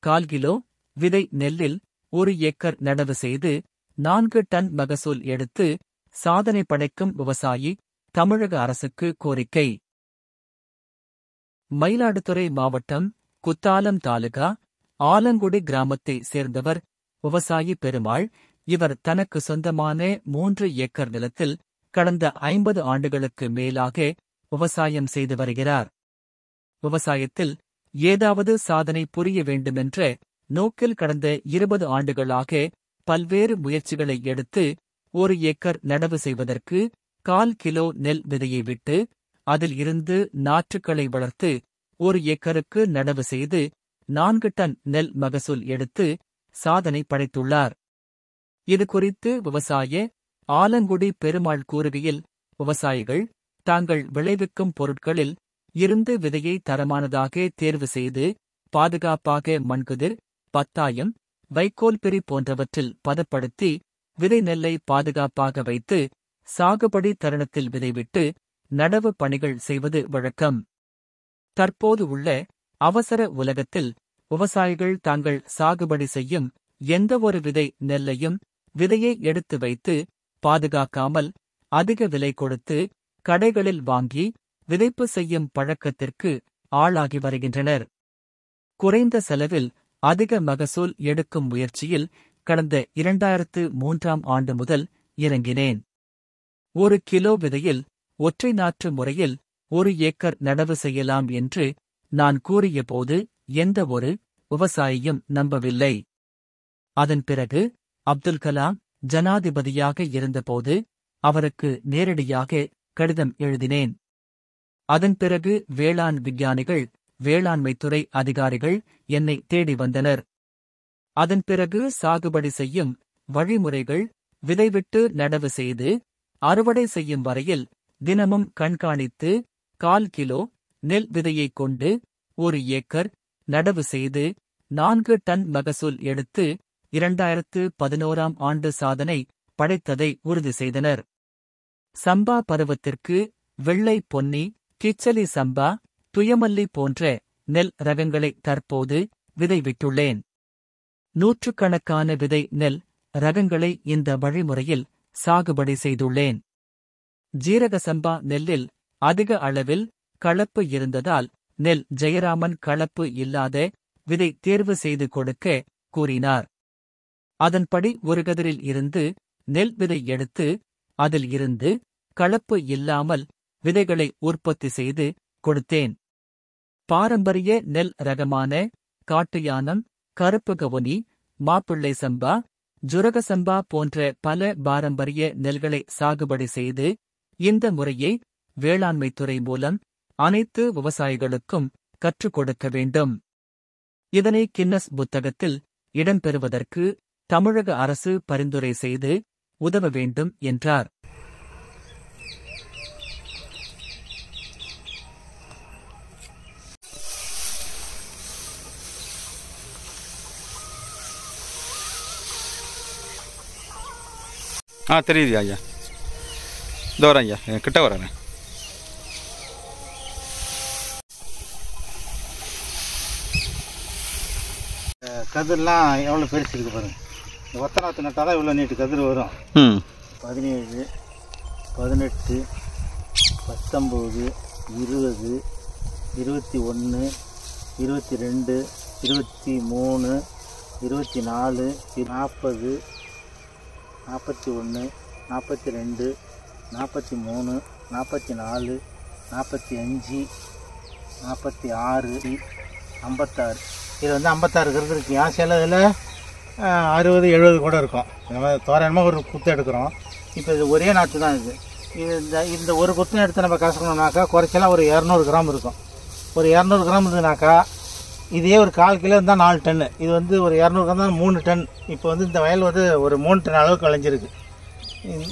1/4 kilo விதை நெல்லில் 1 acre நடவு செய்து 4 டன் மகசூல் எடுத்து சாதனை படைக்கும் விவசாயி தமிழக அரசுக்கு கோரிக்கை. மயிலாடுதுறை மாவட்டம் குத்தாலம் தாலுகா ஆலங்குடி கிராமத்தை சேர்ந்தவர் விவசாயி பெருமாள். இவர் தனக்கு சொந்தமான 3 ஏக்கர் நிலத்தில் கடந்த 50 ஆண்டுகளுக்கு மேலாக விவசாயம் செய்து வருகிறார். விவசாயத்தில் ஏதாவது சாதனை புரிய வேண்டுமென்ற நோக்கில் கடந்த 20 ஆண்டுகளாக பல்வேறு முயற்சிகளை எடுத்து 1 ஏக்கர் நடவு செய்வதற்கு 1/4 கிலோ நெல் விதையை விட்டு அதில் இருந்து நாற்றுக்களை வளர்த்து 1 ஏக்கருக்கு நடவு செய்து 4 டன் நெல் மகசூல் எடுத்து சாதனை படைத்துள்ளார். இதுகுறித்து விவசாய ஆலங்குடி பெருமாள் கூறுகையில், விவசாயிகள் தாங்கள் விளைவிக்கும் பொருட்களில் இருந்து விதையை தரமானதாக தேர்வு செய்து பாதுகாப்பாக மண்குதிர், பத்தாயம், வைக்கோல் பிரி போன்றவற்றில் பதப்படுத்தி விதை நெல்லை பாதுகாப்பாக வைத்து சாகுபடி தருணத்தில் விதைவிட்டு நடவு பணிகள் செய்வது வழக்கம். தற்போது உள்ள அவசர உலகத்தில் விவசாயிகள் தாங்கள் சாகுபடி செய்யும் எந்தவொரு விதை நெல்லையும் விதையை எடுத்து வைத்து பாதுகாக்காமல் அதிக விலை கொடுத்து கடைகளில் வாங்கி விதைப்பு செய்யும் பழக்கத்திற்கு ஆளாகி வருகின்றனர். குறைந்த செலவில் அதிக மகசூல் எடுக்கும் முயற்சியில் கடந்த 2003ஆம் ஆண்டு முதல் இறங்கினேன். 1 கிலோ விதையில் ஒற்றை நாற்று முறையில் 1 ஏக்கர் நடவு செய்யலாம் என்று நான் கூறியபோது எந்த ஒரு விவசாயியும் நம்பவில்லை. அதன் பிறகு அப்துல் கலாம் ஜனாதிபதியாக இருந்தபோது அவருக்கு நேரடியாக கடிதம் எழுதினேன். அதன் பிறகு வேளாண் விஞ்ஞானிகள், வேளாண்மைத்துறை அதிகாரிகள் என்னை தேடி வந்தனர். அதன் பிறகு சாகுபடி செய்யும் வழிமுறைகள், விதைவிட்டு நடவு செய்து அறுவடை செய்யும் வரையில் தினமும் கண்காணித்து 1/4 கிலோ நெல் விதையைக் கொண்டு 1 ஏக்கர் நடவு செய்து 4 டன் மகசூல் எடுத்து 2011ஆம் ஆண்டு சாதனை படைத்ததை உறுதி செய்தனர். சம்பா பருவத்திற்கு வெள்ளை பொன்னி, கிச்சலி சம்பா, துயமல்லி போன்ற நெல் ரகங்களை தற்போது விதைவிட்டுள்ளேன். நூற்றுக்கணக்கான விதை நெல் ரகங்களை இந்த வழிமுறையில் சாகுபடி செய்துள்ளேன். ஜீரக சம்பா நெல்லில் அதிக அளவில் கலப்பு இருந்ததால் நெல் ஜெயராமன் கலப்பு இல்லாத விதை தேர்வு செய்து கொடுக்க கூறினார். அதன்படி ஒரு கதிரில் இருந்து நெல் விதை எடுத்து அதில் இருந்து கலப்பு இல்லாமல் விதைகளை உற்பத்தி செய்து கொடுத்தேன். பாரம்பரிய நெல் ரகமான காட்டுயானம், கருப்பு கவுனி, மாப்பிள்ளை சம்பா, ஜுரக சம்பா போன்ற பல பாரம்பரிய நெல்களை சாகுபடி செய்து இந்த முறையை வேளாண்மைத்துறை மூலம் அனைத்து விவசாயிகளுக்கும் கற்றுக் கொடுக்க வேண்டும். இதனை கின்னஸ் புத்தகத்தில் இடம்பெறுவதற்கு தமிழக அரசு பரிந்துரை செய்து உதவ வேண்டும் என்றார். தெரியுது ஐயா. இதோ வரேன் ஐயா, கிட்ட வரேன். கதிரெலாம் எவ்வளோ பெருசு இருக்குது பாருங்கள். இந்த ஒத்த நாற்று நட்டால் தான் இவ்வளோ நீட்டு கதிர் வரும். 17, 18, 19, 20, 21, 22, 23, 24, 40, 41, 42, 43, 44, 45, 46, 56. இதில் வந்து 56 கருது இருக்குங்க. சில இதில் 60, 70 கூட இருக்கும். நம்ம தோராயமாக ஒரு குத்து எடுக்கிறோம். இப்போ இது ஒரே நாற்று தான். இந்த ஒரு குத்து எடுத்து நம்ம கசக்கணும்னாக்கா குறைச்சலாம் ஒரு 200 கிராம் இருக்கும். ஒரு 200 கிராம் இருந்ததுனாக்கா இதே ஒரு 1/4 கிலோ இருந்தால் 4 டன்னு. இது வந்து ஒரு 200 கிராம் தான் 3 டன். இப்போ வந்து இந்த வயல் வந்து ஒரு 3 டன் அளவுக்கு விளைஞ்சிருக்கு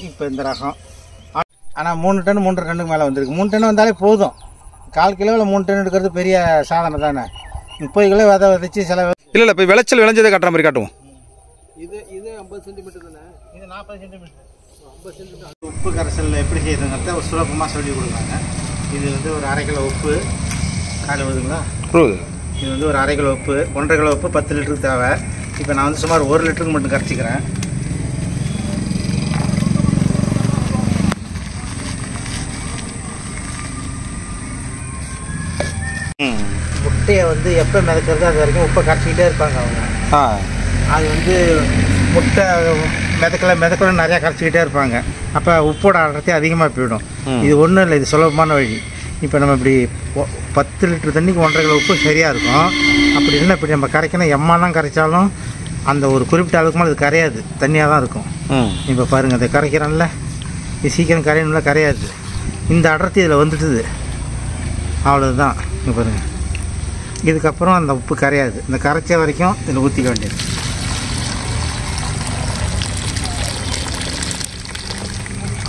இப்போ இந்த ரகம். ஆனால் 3 டன் 3.5 டன்னுக்கு மேலே வந்திருக்கு. 3 டன் வந்தாலே போதும். 1/4 கிலோவில் 3 டன் எடுக்கிறது பெரிய சாதனை தானே. 30 கிலோ விதை விதைச்சி சில இல்லை இப்போ விளைச்சல் விளைஞ்சதை காட்டுற மாதிரி காட்டுவோம். இது 50 சென்டிமீட்டர் தானே. இது 40 சென்டிமீட்டர். 50 சென்டிமீட்டர். உப்பு கரைசல் எப்படி செய்யுதுங்கிறத ஒரு சுலபமாக சொல்லி கொடுக்குறாங்க. இது வந்து ஒரு 1/2 கிலோ உப்பு காலை வருதுங்களா. இது வந்து ஒரு 1/2 கிலோ உப்பு, 1.5 கிலோ உப்பு 10 லிட்டருக்கு தேவை. இப்போ நான் வந்து சுமார் 1 லிட்டருக்கு மட்டும் கரைச்சிக்கிறேன். முட்டையை வந்து எப்போ மிதக்கிறது அது வரைக்கும் உப்பை கரைச்சிக்கிட்டே இருப்பாங்க அவங்க. அது வந்து முட்டை மிதக்கல நிறையா கரைச்சிக்கிட்டே இருப்பாங்க. அப்போ உப்போட அடர்த்தி அதிகமாக போயிடும். இது ஒன்றும் இல்லை, இது சுலபமான வழி. இப்போ நம்ம இப்படி 10 லிட்டர் தண்ணிக்கு 1.5 கிலோ உப்பு சரியாக இருக்கும். அப்படி இல்லை, இப்படி நம்ம கரைக்கணும். எம்மாலாம் கரைச்சாலும் அந்த ஒரு குறிப்பிட்ட அளவுக்கு மேலே அது கரையாது, தண்ணியாக தான் இருக்கும். இப்போ பாருங்கள், அதை கரைக்கிறோம்ல, இது சீக்கிரம் கரையணும்ல, கரையாது. இந்த அடர்த்தி இதில் வந்துட்டுது, அவ்வளோதான். இங்கே பாருங்கள், இதுக்கப்புறம் அந்த உப்பு கரையாது. இந்த கரைச்ச வரைக்கும் இதில் ஊற்றிக்க வேண்டியது.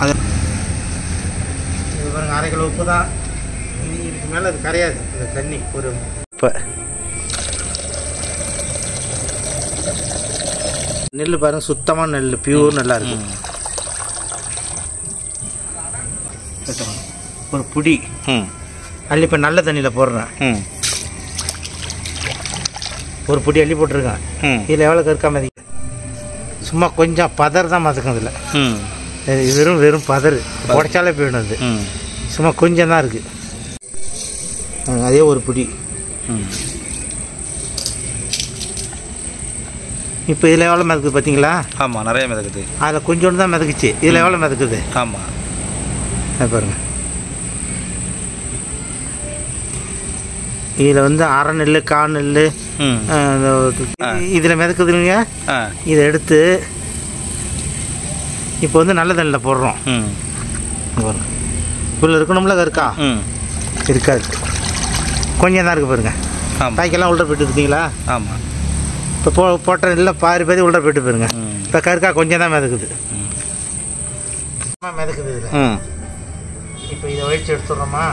அது இது பாருங்கள், 1/2 கிலோ உப்பு தான். இதுக்கு மேலே அது கரையாது இந்த தண்ணி. ஒரு இப்போ நெல் பாருங்கள், சுத்தமான நெல், பியூர் நல்லா இருக்கும். ஒரு புடி அள்ளி இப்போ நல்ல தண்ணியில் போடுறேன். ஒரு புடி அள்ளி போட்டிருக்கேன். இதில் எவ்வளோ கருக்கா மதிக்க, சும்மா கொஞ்சம் பதர் தான் மதக்கும். இதில் வெறும் பதர் உடைச்சாலே போயிடும். அது சும்மா கொஞ்சம் தான் இருக்குது. அதே ஒரு புடி. இப்போ இதில் எவ்வளோ மிதக்குது பார்த்தீங்களா? ஆமாம், நிறைய மிதக்குது. அதில் கொஞ்சோண்டு தான் மிதக்குச்சு. இதில் எவ்வளோ மிதக்குது? ஆமாம், அது பாருங்கள். இதில் வந்து அரை நெல், கால் நெல் இதில் மிதக்குதுங்க. இதை எடுத்து இப்போ வந்து நல்ல தண்ணியில் போடுறோம். இவ்வளோ இருக்கணும்ல கருக்கா? இருக்காது, கொஞ்சம் தான் இருக்குது பாருங்கள். காய்க்கெல்லாம் உள்ள போயிட்டு இருக்கீங்களா? ஆமாம். இப்போ போட்ட நெல்லில் பாதி உள்ள போயிட்டு போயிருங்க. இப்போ கருக்கா கொஞ்சம் தான் மிதக்குது. மிதக்குது இதில். இப்போ இதை வழிச்சு எடுத்துடுறோமா?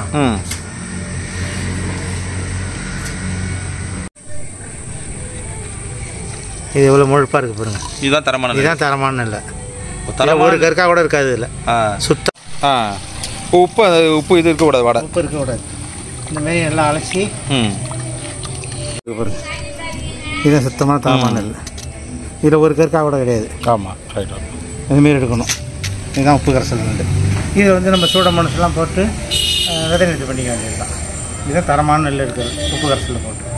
இது எவ்வளோ முழுப்பாக இருக்குது பாருங்கள். இதுதான் தரமான நெல். ஒரு கருக்கா கூட இருக்காது இதில். சுத்தம். உப்பு இது இருக்கக்கூடாது, வாடை உப்பு இருக்கக்கூடாது. இந்தமாரி எல்லாம் அலசி பாருங்க. இதுதான் சுத்தமாக தரமான நெல். இதில் ஒரு கருக்கா கூட கிடையாது. ஆமாம், ரைட். இதுமாரி எடுக்கணும். இதுதான் உப்பு கரைசல் நெல். இதை வந்து நம்ம சூட மனசுலாம் போட்டு விதை நிறுத்தி பண்ணிக்க வேண்டியது தான். இதுதான் தரமான நெல் எடுக்கிறது, உப்பு கரைசலில் போட்டு.